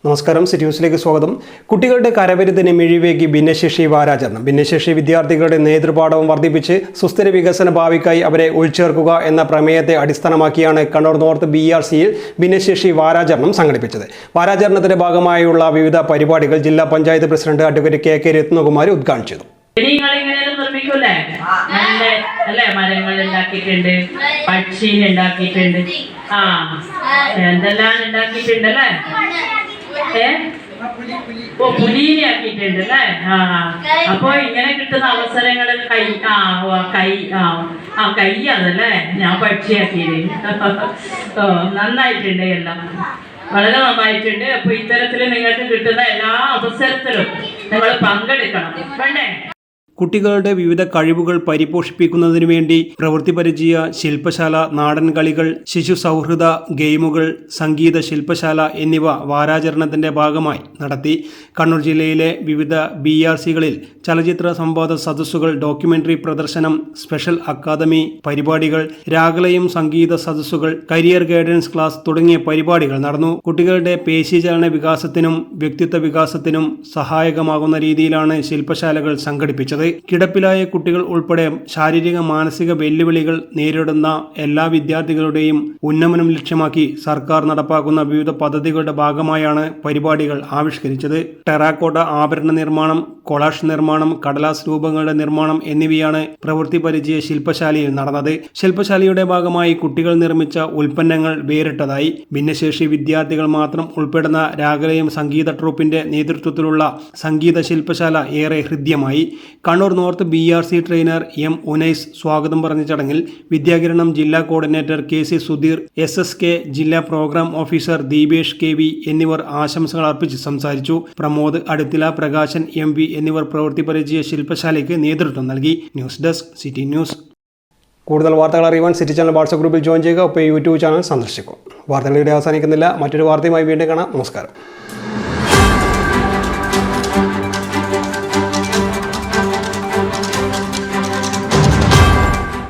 നമസ്കാരം, സിറ്റി ന്യൂസിലേക്ക് സ്വാഗതം. കുട്ടികളുടെ കരവിരുതിന് മിഴിവേകി ഭിന്നശേഷി വാരാചരണം. ഭിന്നശേഷി വിദ്യാർത്ഥികളുടെ നേതൃപാഠവും വർദ്ധിപ്പിച്ച് സുസ്ഥിര വികസന ഭാവിക്കായി അവരെ ഉൾച്ചേർക്കുക എന്ന പ്രമേയത്തെ അടിസ്ഥാനമാക്കിയാണ് കണ്ണൂർ നോർത്ത് BRCയിൽ ഭിന്നശേഷി വാരാചരണം സംഘടിപ്പിച്ചത്. വാരാചരണത്തിന്റെ ഭാഗമായുള്ള വിവിധ പരിപാടികൾ ജില്ലാ panchayat president advocate KK Ratnakumari ഉദ്ഘാടനം ചെയ്തു. മരങ്ങൾ ഉണ്ടാക്കിയിട്ടുണ്ട്, പക്ഷീനെ ഉണ്ടാക്കിയിട്ടുണ്ട്, എന്തെല്ലാം ഉണ്ടാക്കിയിട്ടുണ്ടല്ലേ, പുലീനെ ആക്കിയിട്ടുണ്ട് അല്ലേ. അപ്പൊ ഇങ്ങനെ കിട്ടുന്ന അവസരങ്ങൾ കൈ അതല്ലേ ഞാൻ പക്ഷിയാക്കിയത്. നന്നായിട്ടുണ്ട്, എല്ലാം വളരെ നന്നായിട്ടുണ്ട്. അപ്പൊ ഇത്തരത്തിൽ നിങ്ങൾക്ക് കിട്ടുന്ന എല്ലാ അവസരത്തിലും നിങ്ങൾ പങ്കെടുക്കണം വേണ്ടേ. കുട്ടികളുടെ വിവിധ കഴിവുകൾ പരിപോഷിപ്പിക്കുന്നതിനു വേണ്ടി പ്രവൃത്തി പരിചയ ശില്പശാല, നാടൻ കളികൾ, ശിശു സൗഹൃദ ഗെയിമുകൾ, സംഗീത ശില്പശാല എന്നിവ വാരാചരണത്തിന്റെ ഭാഗമായി നടത്തി. കണ്ണൂർ ജില്ലയിലെ വിവിധ BRCകളിൽ ചലച്ചിത്ര സംവാദ സദസ്സുകൾ, ഡോക്യുമെന്ററി പ്രദർശനം, സ്പെഷ്യൽ അക്കാദമി പരിപാടികൾ, രാഗലയം സംഗീത സദസ്സുകൾ, കരിയർ ഗൈഡൻസ് ക്ലാസ് തുടങ്ങിയ പരിപാടികൾ നടന്നു. കുട്ടികളുടെ പേശീചലന വികാസത്തിനും വ്യക്തിത്വ വികാസത്തിനും സഹായകമാകുന്ന രീതിയിലാണ് ശില്പശാലകൾ സംഘടിപ്പിച്ചത്. കിടപ്പിലായ കുട്ടികൾ ഉൾപ്പെടെ ശാരീരിക മാനസിക വെല്ലുവിളികൾ നേരിടുന്ന എല്ലാ വിദ്യാർത്ഥികളുടെയും ഉന്നമനം ലക്ഷ്യമാക്കി സർക്കാർ നടപ്പാക്കുന്ന വിവിധ പദ്ധതികളുടെ ഭാഗമായാണ് പരിപാടികൾ ആവിഷ്കരിച്ചത്. ടെറാക്കോട്ട ആഭരണ നിർമ്മാണം, കൊളാഷ് നിർമ്മാണം, കടലാസ് രൂപങ്ങളുടെ നിർമ്മാണം എന്നിവയാണ് പ്രവൃത്തി പരിചയ ശില്പശാലയിൽ നടന്നത്. ശില്പശാലയുടെ ഭാഗമായി കുട്ടികൾ നിർമ്മിച്ച ഉൽപ്പന്നങ്ങൾ വേറിട്ടതായി. ഭിന്നശേഷി വിദ്യാർത്ഥികൾ മാത്രം ഉൾപ്പെടുന്ന രാഗലയം സംഗീത ട്രൂപ്പിന്റെ നേതൃത്വത്തിലുള്ള സംഗീത ശില്പശാല ഏറെ ഹൃദ്യമായി. Kannur north BRC trainer M. Unais സ്വാഗതം പറഞ്ഞ ചടങ്ങിൽ വിദ്യാകിരണം ജില്ലാ കോർഡിനേറ്റർ KC സുധീർ, SSK ജില്ലാ പ്രോഗ്രാം ഓഫീസർ ദീപേഷ് KV എന്നിവർ ആശംസകൾ അർപ്പിച്ച് സംസാരിച്ചു. പ്രമോദ് അടുത്തില, പ്രകാശൻ MV എന്നിവർ പ്രവൃത്തി പരിചയ ശില്പശാലയ്ക്ക് നേതൃത്വം നൽകി. News desk, city news. കൂടുതൽ വാർത്തകൾ അറിയുവാൻ സിറ്റി ചാനൽ വാട്സ്ആപ്പ് ഗ്രൂപ്പിൽ ജോയിൻ ചെയ്യുക. ഒപ്പം YouTube ചാനൽ സന്ദർശിക്കും. വാർത്തകൾ ഇവിടെ അവസാനിക്കുന്നില്ല. മറ്റൊരു വാർത്തയുമായി വീണ്ടും കാണാം. നമസ്കാരം.